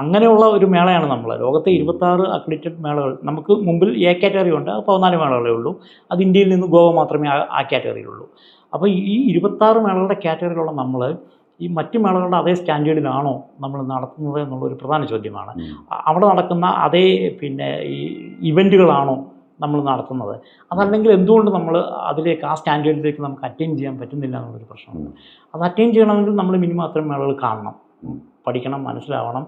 അങ്ങനെയുള്ള ഒരു മേളയാണ് നമ്മൾ. ലോകത്തെ 26 അക്രഡിറ്റഡ് മേളകൾ, നമുക്ക് മുമ്പിൽ A കാറ്റഗറി ഉണ്ട്, അത് 14 മേളകളേ ഉള്ളൂ. അത് ഇന്ത്യയിൽ നിന്ന് ഗോവ മാത്രമേ ആ കാറ്റഗറിയിലുള്ളൂ. അപ്പോൾ ഈ 26 മേളകളുടെ കാറ്റഗറിയിലുള്ള നമ്മൾ ഈ മറ്റ് മേളകളുടെ അതേ സ്റ്റാൻഡേർഡിലാണോ നമ്മൾ നടത്തുന്നത് എന്നുള്ളൊരു പ്രധാന ചോദ്യമാണ്. അവിടെ നടക്കുന്ന അതേ പിന്നെ ഈ ഇവൻറ്റുകളാണോ നമ്മൾ നടത്തുന്നത്, അതല്ലെങ്കിൽ എന്തുകൊണ്ട് നമ്മൾ അതിലേക്ക് ആ സ്റ്റാൻഡേർഡിലേക്ക് നമുക്ക് അറ്റൈൻ ചെയ്യാൻ പറ്റുന്നില്ല എന്നുള്ളൊരു പ്രശ്നമുണ്ട്. അത് അറ്റൈൻ ചെയ്യണമെങ്കിൽ നമ്മൾ മിനിമം അത്തരം മേളകൾ കാണണം, പഠിക്കണം, മനസ്സിലാവണം,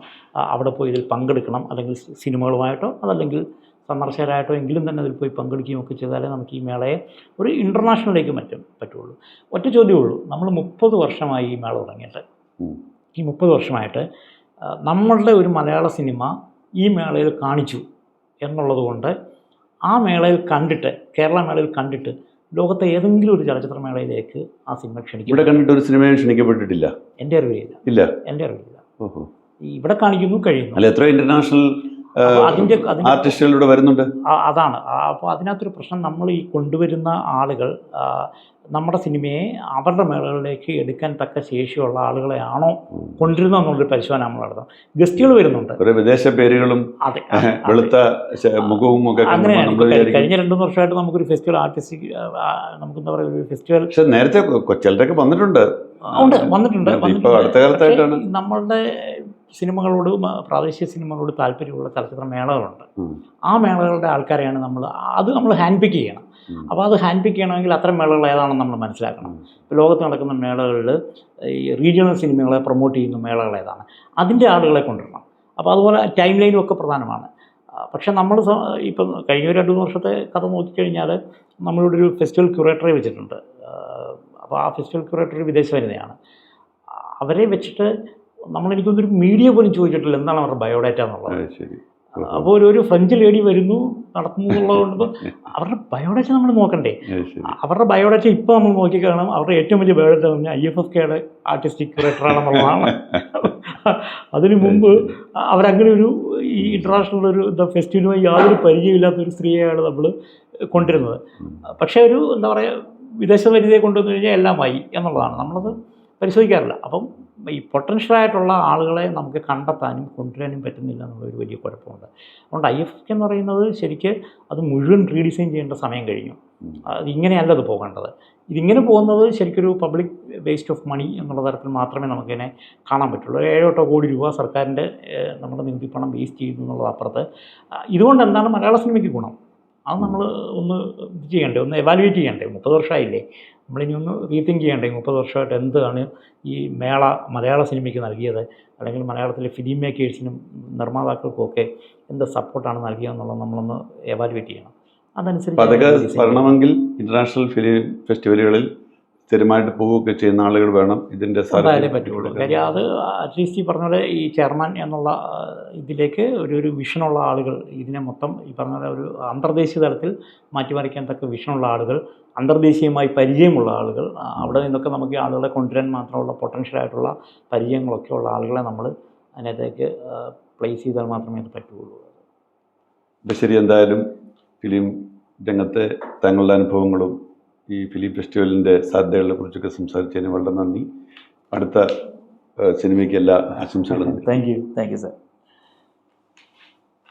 അവിടെ പോയി ഇതിൽ പങ്കെടുക്കണം, അല്ലെങ്കിൽ സിനിമകളുമായിട്ടോ അതല്ലെങ്കിൽ സന്ദർശകരായിട്ടോ എങ്കിലും തന്നെ അതിൽ പോയി പങ്കെടുക്കുകയും ഒക്കെ ചെയ്താലേ നമുക്ക് ഈ മേളയെ ഒരു ഇൻ്റർനാഷണലിലേക്ക് പറ്റുള്ളൂ. ഒറ്റ ചോദ്യമുള്ളൂ, നമ്മൾ 30 വർഷമായി ഈ മേള തുടങ്ങിയിട്ട്. ഈ 30 വർഷമായിട്ട് നമ്മളുടെ ഒരു മലയാള സിനിമ ഈ മേളയിൽ കാണിച്ചു എന്നുള്ളത് കൊണ്ട് ആ മേളയിൽ കണ്ടിട്ട്, കേരള മേളയിൽ കണ്ടിട്ട് ലോകത്തെ ഏതെങ്കിലും ഒരു ചലച്ചിത്ര മേളയിലേക്ക് ആ സിനിമ ക്ഷണിക്കും. ഇവിടെ കണ്ടിട്ട് ഒരു സിനിമയും ക്ഷണിക്കപ്പെട്ടിട്ടില്ല, എൻ്റെ അറിവില്ല. ഇവിടെ കാണിക്കുന്നു, കഴിയുന്നു. അല്ല, എത്ര ഇൻ്റർനാഷണൽ അതിൻ്റെ ആർട്ടിസ്റ്റുകളിലൂടെ വരുന്നുണ്ട്. അതാണ്. അപ്പോൾ അതിനകത്തൊരു പ്രശ്നം, നമ്മൾ ഈ കൊണ്ടുവരുന്ന ആളുകൾ നമ്മുടെ സിനിമയെ അവരുടെ മേളകളിലേക്ക് എടുക്കാൻ തക്ക ശേഷിയുള്ള ആളുകളെയാണോ കൊണ്ടുവരുന്നത് എന്നുള്ളൊരു പരിശോധന നമ്മൾ നടത്താം. ഗസ്റ്റുകൾ വരുന്നുണ്ട്, വിദേശ പേരുകളും അതെ, വെളുത്ത മുഖവും ഒക്കെ. അങ്ങനെയാണ്. കഴിഞ്ഞ 2 വർഷമായിട്ട് നമുക്കൊരു ഫെസ്റ്റിവൽ ആർട്ടിസ്റ്റിക്, നമുക്കെന്താ പറയുക, ഒരു ഫെസ്റ്റിവൽ. പക്ഷെ നേരത്തെ ചിലരൊക്കെ വന്നിട്ടുണ്ട്. അടുത്ത കാലത്തായിട്ടാണ് നമ്മളുടെ സിനിമകളോട്, പ്രാദേശിക സിനിമകളോട് താല്പര്യമുള്ള ചലച്ചിത്ര മേളകളുണ്ട്. ആ മേളകളുടെ ആൾക്കാരെയാണ് നമ്മൾ ഹാൻഡ് പിക്ക് ചെയ്യണം. അപ്പോൾ അത് ഹാൻഡ് പിക്ക് ചെയ്യണമെങ്കിൽ അത്തരം മേളകൾ ഏതാണെന്ന് നമ്മൾ മനസ്സിലാക്കണം. ഇപ്പോൾ ലോകത്ത് നടക്കുന്ന മേളകളിൽ ഈ റീജിയണൽ സിനിമകളെ പ്രൊമോട്ട് ചെയ്യുന്ന മേളകൾ ഏതാണ്, അതിൻ്റെ ആളുകളെ കൊണ്ടുവരണം. അപ്പോൾ അതുപോലെ ടൈം ലൈനും ഒക്കെ പ്രധാനമാണ്. പക്ഷേ നമ്മൾ ഇപ്പം കഴിഞ്ഞ 2 വർഷത്തെ കഥ നോക്കിക്കഴിഞ്ഞാൽ നമ്മളിവിടെ ഒരു ഫെസ്റ്റിവൽ ക്യൂറേറ്ററെ വെച്ചിട്ടുണ്ട്. അപ്പോൾ ആ ഫെസ്റ്റിവൽ ക്യൂറേറ്റർ വിദേശ വരുന്നതാണ്. അവരെ വെച്ചിട്ട് നമ്മളെനിക്കൊന്നൊരു മീഡിയ പോലും ചോദിച്ചിട്ടില്ല എന്താണ് അവരുടെ ബയോഡാറ്റ എന്നുള്ളത്. അത് ശരി. അപ്പോൾ ഒരു ഫ്രഞ്ച് ലേഡി വരുന്നു നടത്തുന്നു എന്നുള്ളത് കൊണ്ട് അവരുടെ ബയോഡാറ്റ നമ്മൾ നോക്കണ്ടേ. അത് ശരി. അവരുടെ ബയോഡാറ്റ ഇപ്പോൾ നമ്മൾ നോക്കിക്കാണാം. അവരുടെ ഏറ്റവും വലിയ ബയോഡാറ്റ എന്ന് പറഞ്ഞാൽ IFFKയുടെ ആർട്ടിസ്റ്റിക് ക്യൂറേറ്ററാണെന്നുള്ളതാണ്. അതിനു മുമ്പ് അവരങ്ങനെ ഒരു ഈ ഇൻ്റർനാഷണൽ ഒരു എന്താ ഫെസ്റ്റിവലുമായി യാതൊരു പരിചയമില്ലാത്തൊരു സ്ത്രീയാണ് നമ്മൾ കൊണ്ടിരുന്നത്. പക്ഷേ ഒരു എന്താ പറയുക വിദേശ വനിതയെ കൊണ്ടുവന്നു കഴിഞ്ഞാൽ എല്ലാമായി എന്നുള്ളതാണ്. നമ്മളത് പരിശോധിക്കാറില്ല. അപ്പം ഈ പൊട്ടൻഷ്യലായിട്ടുള്ള ആളുകളെ നമുക്ക് കണ്ടെത്താനും കൊണ്ടുവരാനും പറ്റുന്നില്ല എന്നുള്ളൊരു വലിയ കുഴപ്പമുണ്ട്. അതുകൊണ്ട് IFFK എന്ന് പറയുന്നത് ശരിക്ക് അത് മുഴുവൻ റീഡിസൈൻ ചെയ്യേണ്ട സമയം കഴിഞ്ഞു. അതിങ്ങനെയല്ല അത് പോകേണ്ടത്. ഇതിങ്ങനെ പോകുന്നത് ശരിക്കൊരു പബ്ലിക് വേസ്റ്റ് ഓഫ് മണി എന്നുള്ള തരത്തിൽ മാത്രമേ നമുക്കിതിനെ കാണാൻ പറ്റുള്ളൂ. 7-8 കോടി രൂപ സർക്കാരിൻ്റെ നമ്മുടെ നികുതി പണം വേസ്റ്റ് ചെയ്യുന്നു എന്നുള്ളത് അപ്പുറത്ത്. ഇതുകൊണ്ട് എന്താണ് മലയാള സിനിമയ്ക്ക് ഗുണം? അത് നമ്മൾ ഒന്ന് ഇത് ചെയ്യണ്ടേ, ഒന്ന് എവാലുവേറ്റ് ചെയ്യണ്ടേ. 30 വർഷമായില്ലേ, നമ്മളിനി ഒന്ന് റീതിങ്ക് ചെയ്യണ്ടേ 30 വർഷമായിട്ട് എന്താണ് ഈ മേള മലയാള സിനിമയ്ക്ക് നൽകിയത്, അല്ലെങ്കിൽ മലയാളത്തിലെ ഫിലിം മേക്കേഴ്സിനും നിർമ്മാതാക്കൾക്കും ഒക്കെ എന്ത് സപ്പോർട്ടാണ് നൽകിയതെന്നുള്ളത് നമ്മളൊന്ന് എവാലുവേറ്റ് ചെയ്യണം. അപ്പോൾ അതൊക്കെ വരണമെങ്കിൽ ഇൻ്റർനാഷണൽ ഫിലിം ഫെസ്റ്റിവലുകളിൽ സ്ഥിരമായിട്ട് പോവുകയൊക്കെ ചെയ്യുന്ന ആളുകൾ വേണം ഇതിൻ്റെ സാധ്യതയെ പറ്റുള്ളൂ. കാര്യം അത് അറ്റ്ലീസ്റ്റ് ഈ പറഞ്ഞ പോലെ ഈ ചെയർമാൻ എന്നുള്ള ഇതിലേക്ക് ഒരു വിഷനുള്ള ആളുകൾ, ഇതിനെ മൊത്തം ഈ പറഞ്ഞ പോലെ ഒരു അന്തർദേശീയ തലത്തിൽ മാറ്റിമറിക്കാൻ തക്ക വിഷനുള്ള ആളുകൾ, അന്തർദേശീയമായി പരിചയമുള്ള ആളുകൾ, അവിടെ നിന്നൊക്കെ നമുക്ക് ഈ ആളുകളെ കൊണ്ടുവരാൻ മാത്രമുള്ള പൊട്ടൻഷ്യലായിട്ടുള്ള പരിചയങ്ങളൊക്കെ ഉള്ള ആളുകളെ നമ്മൾ അതിനകത്തേക്ക് പ്ലേസ് ചെയ്താൽ മാത്രമേ അത് പറ്റുള്ളൂ. അപ്പോൾ ശരി, എന്തായാലും ഫിലിം രംഗത്തെ താങ്കളുടെ അനുഭവങ്ങളും ഈ ഫിലിം ഫെസ്റ്റിവലിൻ്റെ സാധ്യതകളെ കുറിച്ചൊക്കെ സംസാരിച്ചതിന് വളരെ നന്ദി. അടുത്ത സിനിമയ്ക്ക് എല്ലാ ആശംസകളും. Thank you sir.